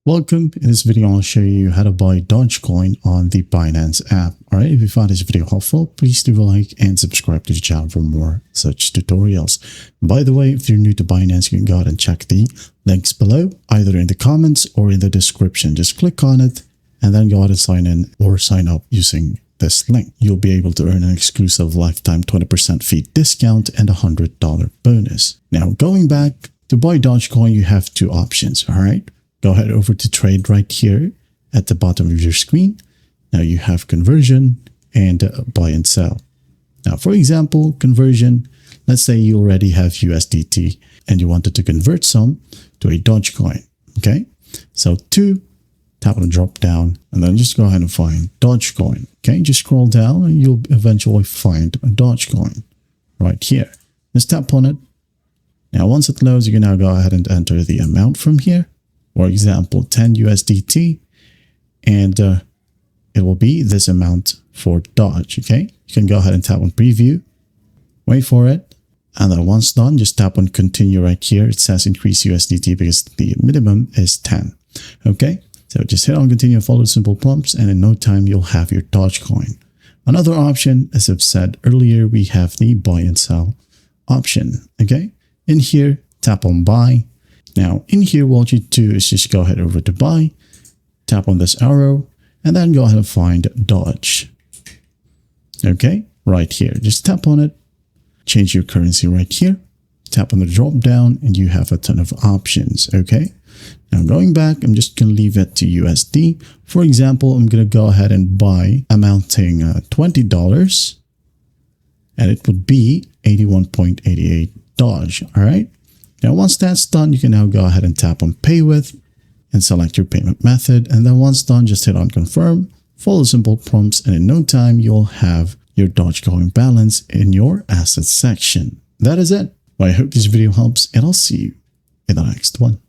Welcome. In this video, I'll show you how to buy Dogecoin on the Binance app. Alright, if you found this video helpful, please do like and subscribe to the channel for more such tutorials. By the way, if you're new to Binance, you can go ahead and check the links below, either in the comments or in the description. Just click on it and then go ahead and sign in or sign up using this link. You'll be able to earn an exclusive lifetime 20% fee discount and a $100 bonus. Now, going back to buy Dogecoin, you have two options. Alright. Go ahead over to trade right here at the bottom of your screen. Now you have conversion and buy and sell. Now, for example, conversion, let's say you already have USDT and you wanted to convert some to a Dogecoin. Okay. So tap on the drop down and then just go ahead and find Dogecoin. Okay. Just scroll down and you'll eventually find a Dogecoin right here. Just tap on it. Now, once it loads, you can now go ahead and enter the amount from here. For example, 10 USDT, and it will be this amount for Doge. Okay, you can go ahead and tap on preview, wait for it, and then once done, just tap on continue right here. It says increase USDT because the minimum is 10. Okay, so just hit on continue and follow the simple prompts, and in no time you'll have your Dogecoin. Another option, as I've said earlier, we have the buy and sell option. Okay, in here, tap on buy. Now, in here, what you do is just go ahead over to buy, tap on this arrow, and then go ahead and find Doge. Okay, right here. Just tap on it, change your currency right here, tap on the drop down, and you have a ton of options. Okay, now going back, I'm just going to leave it to USD. For example, I'm going to go ahead and buy amounting $20, and it would be 81.88 Doge. All right. Now, once that's done, you can now go ahead and tap on pay with and select your payment method. And then once done, just hit on confirm, follow simple prompts, and in no time, you'll have your Dogecoin balance in your assets section. That is it. Well, I hope this video helps, and I'll see you in the next one.